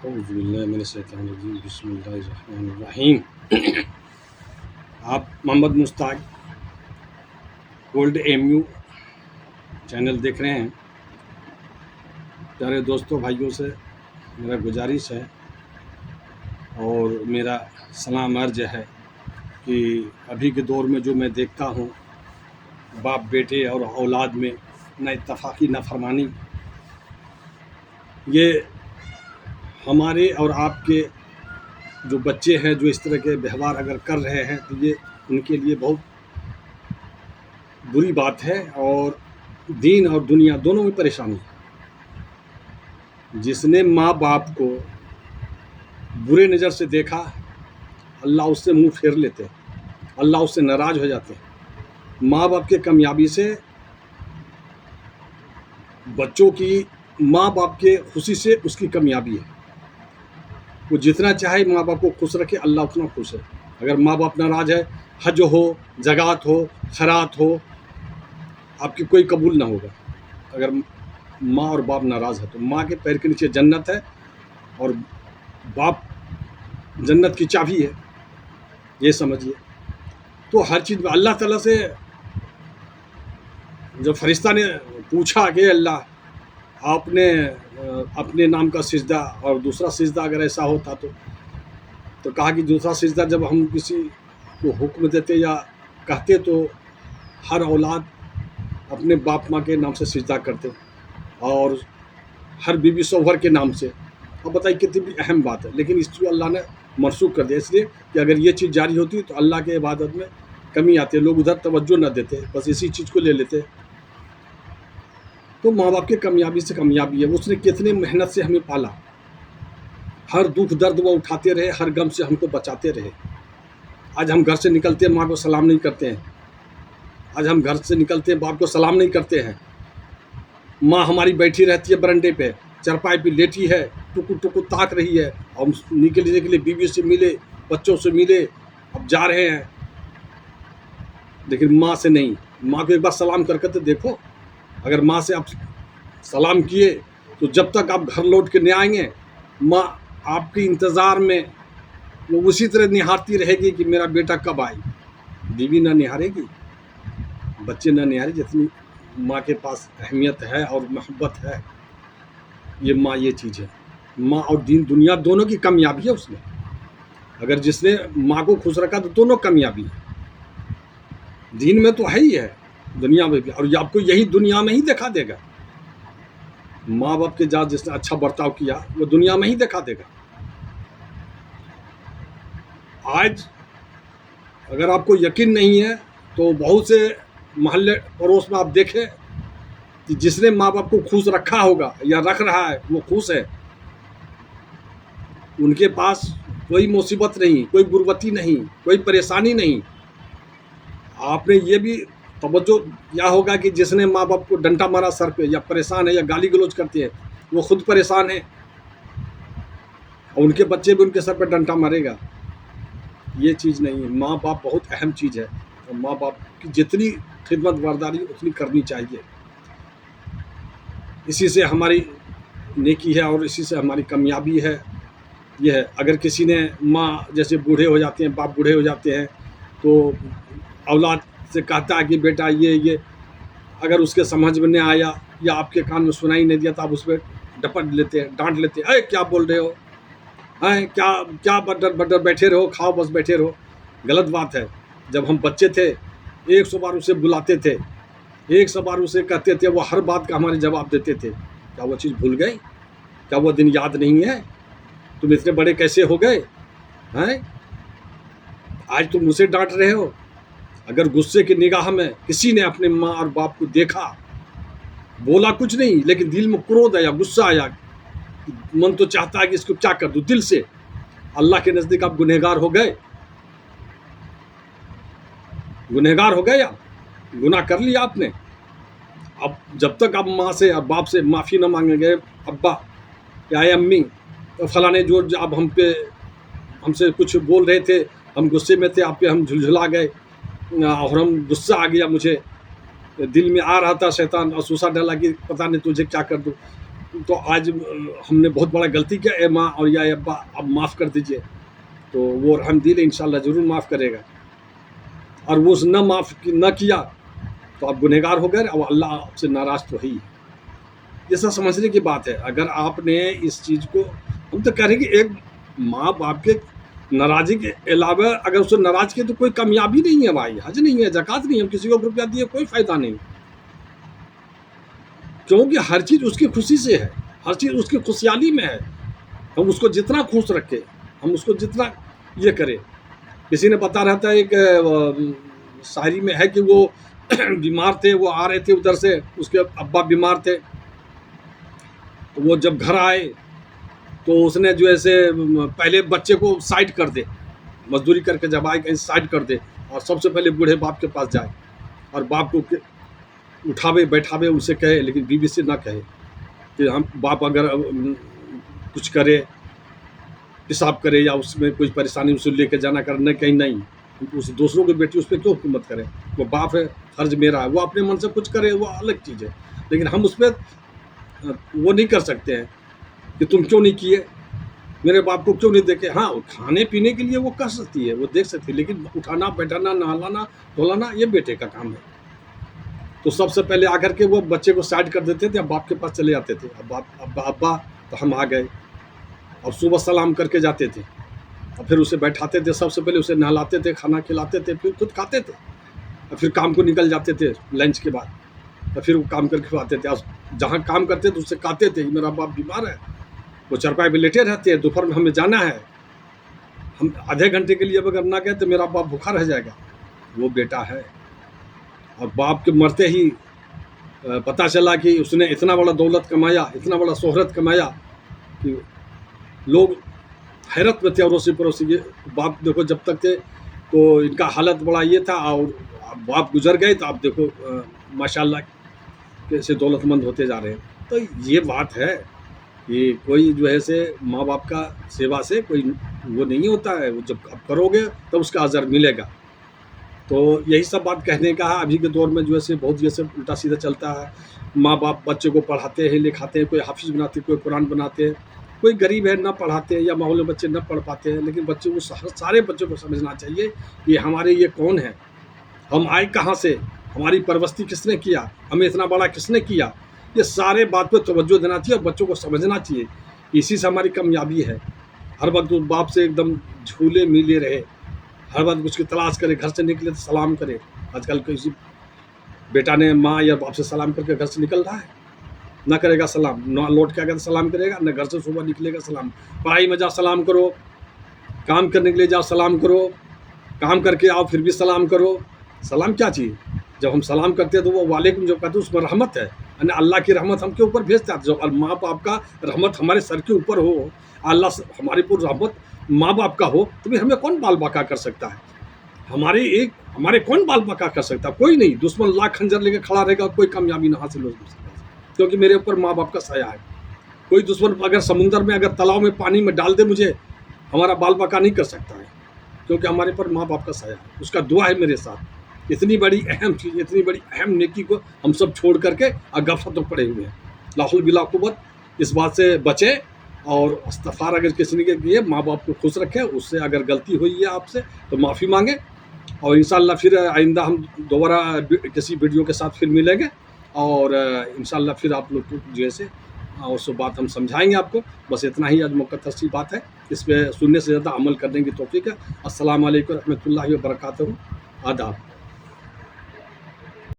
औज़ुबिल्लाहि बिस्मिल्लाहिर्रहमानिर्रहीम। आप Mohammad Mushtaq gold MU channel देख रहे हैं। प्यारे दोस्तों भाइयों से मेरा गुजारिश है और मेरा सलाम अर्ज है कि अभी के दौर में जो मैं देखता हूँ, बाप बेटे और औलाद में ना इत्तफ़ाक़ी ना फरमानी, ये हमारे और आपके जो बच्चे हैं जो इस तरह के व्यवहार अगर कर रहे हैं तो ये उनके लिए बहुत बुरी बात है और दीन और दुनिया दोनों में परेशानी है। जिसने माँ बाप को बुरे नज़र से देखा, अल्लाह उससे मुंह फेर लेते हैं, अल्लाह उससे नाराज़ हो जाते हैं। माँ बाप के कामयाबी से बच्चों की, माँ बाप के खुशी से उसकी कामयाबी है। वो जितना चाहे माँ बाप को खुश रखे, अल्लाह उतना खुश है। अगर माँ बाप नाराज़ है, हज हो, ज़कात हो, खैरात हो, आपकी कोई कबूल ना होगा। अगर माँ और बाप नाराज़ है तो माँ के पैर के नीचे जन्नत है और बाप जन्नत की चाबी है, ये समझिए। तो हर चीज़ में अल्लाह ताला से जब फरिश्ता ने पूछा कि अल्लाह आपने अपने नाम का सिजदा और दूसरा सिजदा अगर ऐसा होता तो कहा कि दूसरा सिजदा जब हम किसी को हुक्म देते या कहते तो हर औलाद अपने बाप माँ के नाम से सिजदा करते और हर बीबी शौहर के नाम से। अब बताइए कितनी भी अहम बात है, लेकिन इसको अल्लाह ने मनसूख कर दिया, इसलिए कि अगर ये चीज़ जारी होती तो अल्लाह के इबादत में कमी आती है, लोग उधर तवज्जो न देते, बस इसी चीज़ को ले लेते। तो माँ बाप की कामयाबी से कामयाबी है, उसने कितने मेहनत से हमें पाला, हर दुख दर्द वो उठाते रहे, हर गम से हमको बचाते रहे। आज हम घर से निकलते हैं, माँ को सलाम नहीं करते हैं। आज हम घर से निकलते हैं, बाप को सलाम नहीं करते हैं। माँ हमारी बैठी रहती है बरंडे पे, चरपाई पे लेटी है, टुकु टुकु ताक रही है, हम निकलने के लिए बीवी से मिले, बच्चों से मिले, अब जा रहे हैं, लेकिन माँ से नहीं। माँ को एक बार सलाम करके तो देखो। अगर माँ से आप सलाम किए तो जब तक आप घर लौट के नहीं आएंगे, माँ आपके इंतज़ार में वो उसी तरह निहारती रहेगी कि मेरा बेटा कब आए। बीवी ना निहारेगी, बच्चे ना निहारे, जितनी माँ के पास अहमियत है और मोहब्बत है, ये माँ ये चीज़ है। माँ और दीन दुनिया दोनों की कामयाबी है उसमें। अगर जिसने माँ को खुश रखा तो दोनों कामयाबी है, दीन में तो है ही है, दुनिया में भी, और ये आपको यही दुनिया में ही दिखा देगा। माँ बाप के साथ जिसने अच्छा बर्ताव किया वो दुनिया में ही दिखा देगा। आज अगर आपको यकीन नहीं है तो बहुत से मोहल्ले पड़ोस में आप देखें कि जिसने माँ बाप को खुश रखा होगा या रख रहा है वो खुश है, उनके पास कोई मुसीबत नहीं, कोई गुर्बती नहीं, कोई परेशानी नहीं। आपने ये भी तवज्जो किया होगा कि जिसने माँ बाप को डंडा मारा सर पे, या परेशान है या गाली गलौज करते हैं, वो खुद परेशान है और उनके बच्चे भी उनके सर पे डंडा मारेगा। ये चीज़ नहीं है। माँ बाप बहुत अहम चीज़ है और माँ बाप की जितनी खिदमत बर्दारी उतनी करनी चाहिए। इसी से हमारी नेकी है और इसी से हमारी कामयाबी है। यह है, अगर किसी ने माँ जैसे बूढ़े हो जाते हैं, बाप बूढ़े हो जाते हैं, तो औलाद से कहता है कि बेटा ये अगर उसके समझ में नहीं आया या आपके कान में सुनाई नहीं दिया तो आप उस पर डपट लेते हैं, डांट लेते हैं, अरे क्या बोल रहे हो, हैं क्या क्या बड्डर बड्डर बैठे रहो, खाओ बस बैठे रहो। गलत बात है। जब हम बच्चे थे 100 बार उसे बुलाते थे, 100 बार उसे कहते थे, वो हर बात का हमारे जवाब देते थे। क्या वो चीज़ भूल गए? क्या वो दिन याद नहीं है? तुम इतने बड़े कैसे हो गए हैं? आज तुम मुझसे डांट रहे हो। अगर गुस्से की निगाह में किसी ने अपने माँ और बाप को देखा, बोला कुछ नहीं, लेकिन दिल में क्रोध आया, गुस्सा आया, मन तो चाहता है कि इसको क्या कर दूं दिल से, अल्लाह के नज़दीक आप गुनहगार हो गए। गुनहगार हो गए या गुनाह कर लिया आपने। अब जब तक आप माँ से और बाप से माफ़ी न मांगेंगे, अब्बा या अम्मी तो फलाने जो आप हमसे कुछ बोल रहे थे, हम गुस्से में थे, आप पे हम झुलझुला गए और हम गुस्सा आ गया, मुझे दिल में आ रहा था शैतान और सूसा डाला कि पता नहीं तुझे क्या कर दूँ। तो आज हमने बहुत बड़ा गलती किया, ए माँ और या अब्बा अब माफ़ कर दीजिए। तो वो रहमदिल इंशाल्लाह ज़रूर माफ़ करेगा। और वो न माफ़ न किया तो आप गुनहगार हो गए और अल्लाह आपसे नाराज़ तो है ही। ये सब समझने की बात है। अगर आपने इस चीज़ को, हम तो कह रहे हैं कि एक माँ बाप के नाराज़गी के अलावा अगर उसे नाराज़ किया तो कोई कामयाबी नहीं है भाई, हज नहीं है, ज़कात नहीं है, किसी को रुपया दिए कोई फ़ायदा नहीं, क्योंकि हर चीज़ उसकी खुशी से है, हर चीज़ उसकी खुशहाली में है। हम उसको जितना खुश रखें, हम उसको जितना ये करें। किसी ने बता रहा था, एक शायरी में है कि वो बीमार थे, वो आ रहे थे उधर से, उसके अब्बा बीमार थे, तो वो जब घर आए तो उसने जो ऐसे पहले बच्चे को साइड कर दे, मजदूरी करके जब आए कहीं साइड कर दे और सबसे पहले बूढ़े बाप के पास जाए और बाप को उठावे बैठावे, उनसे कहे, लेकिन बीवी से ना कहे कि हम बाप अगर कुछ करे, पेशाब करे या उसमें कोई परेशानी उसे लेके जाना करना, कहीं नहीं, उस दूसरों की बेटी उस पर क्यों हुकूमत करें, वो बाप है, फर्ज मेरा है, वो अपने मन से कुछ करे वो अलग चीज़ है, लेकिन हम उस पर वो नहीं कर सकते हैं कि तुम क्यों नहीं किए, मेरे बाप को क्यों नहीं देखे। हाँ, खाने पीने के लिए वो कर सकती है, वो देख सकती है, लेकिन उठाना बैठाना नहलाना धुलाना ये बेटे का काम है। तो सबसे पहले आकर के वो बच्चे को साइड कर देते थे, अब बाप के पास चले जाते थे, अब बाप अब्बा अब्बा तो हम आ गए, अब सुबह सलाम करके जाते थे, और फिर उसे बैठाते थे, सबसे पहले उसे नहलाते थे, खाना खिलाते थे, फिर खुद खाते थे, और फिर काम को निकल जाते थे लंच के बाद, तो फिर वो काम करके आते थे, जहाँ काम करते थे उससे कहते थे कि मेरा बाप बीमार है, वो चरपाई पे लेटे रहते हैं, दोपहर में हमें जाना है, हम आधे घंटे के लिए अगर ना गए तो मेरा बाप भूखा रह जाएगा। वो बेटा है, और बाप के मरते ही पता चला कि उसने इतना बड़ा दौलत कमाया, इतना बड़ा शोहरत कमाया कि लोग हैरत में थे, अड़ोसी पड़ोसी के। बाप देखो जब तक थे तो इनका हालत बड़ा ये था, और बाप गुजर गए तो आप देखो माशाल्लाह कैसे दौलतमंद होते जा रहे हैं। तो ये बात है कि कोई जो है से माँ बाप का सेवा से कोई वो नहीं होता है, वो जब आप करोगे तब उसका अजर मिलेगा। तो यही सब बात कहने का है। अभी के दौर में जो है से बहुत ये सब उल्टा सीधा चलता है। माँ बाप बच्चे को पढ़ाते हैं लिखाते हैं, कोई हाफिज़ बनाते हैं, कोई कुरान बनाते हैं, कोई गरीब है ना पढ़ाते हैं, या माहौल में बच्चे न पढ़ पाते हैं, लेकिन बच्चे को सारे बच्चों को समझना चाहिए कि हमारे ये कौन है, हम आए कहाँ से, हमारी परवस्ती किसने किया, हमें इतना बड़ा किसने किया। ये सारे बात पर तवज्जो देना चाहिए और बच्चों को समझना चाहिए। इसी से हमारी कामयाबी है। हर वक्त उस बाप से एकदम झूले मिले रहे, हर वक्त उसकी तलाश करे, घर से निकले तो सलाम करे। आजकल किसी बेटा ने माँ या बाप से सलाम करके घर से निकल रहा है, ना करेगा सलाम, ना लौट के आकर सलाम करेगा, ना घर से सुबह निकलेगा सलाम। पढ़ाई में जाओ सलाम करो, काम करने के लिए जाओ सलाम करो, काम करके आओ फिर भी सलाम करो। सलाम क्या चीज़, जब हम सलाम करते हैं तो वो वालेकुम जब कहते हैं उसमें रहमत है, यानी अल्लाह की रहमत हम के ऊपर भेजता है। जब माँ बाप का रहमत हमारे सर के ऊपर हो, अल्लाह हमारे ऊपर रहमत माँ बाप का हो, तो फिर हमें कौन बाल बाका कर सकता है, हमारे कौन बाल बाका कर सकता है, कोई नहीं। दुश्मन लाख खंजर लेके खड़ा रहेगा, कोई कामयाबी ना हासिल हो सकता, क्योंकि मेरे ऊपर माँ बाप का साया है। कोई दुश्मन अगर समुंदर में, अगर तालाब में पानी में डाल दे मुझे, हमारा बाल बाका नहीं कर सकता है, क्योंकि हमारे पर माँ बाप का साया है, उसका दुआ है मेरे साथ। इतनी बड़ी अहम चीज़, इतनी बड़ी अहम नेकी को हम सब छोड़ करके गफलत में पड़े हुए हैं। लाहुल बिला कुव्वत, इस बात से बचे और इस्तग़फ़ार अगर किसी ने किए, माँ बाप को खुश रखें। उससे अगर गलती हुई है आपसे तो माफ़ी मांगे, और इंशाअल्लाह फिर आइंदा हम दोबारा किसी वीडियो के साथ फिर मिलेंगे, और इंशाअल्लाह फिर आप लोग को जैसे और सब बात हम समझाएंगे आपको। बस इतना ही आज मुख्तर सी बात है, इस पर सुनने से ज़्यादा अमल करने की तौफ़ीक़ है। अस्सलाम वालेकुम रहमतुल्लाहि व बरकातहू। आदाब।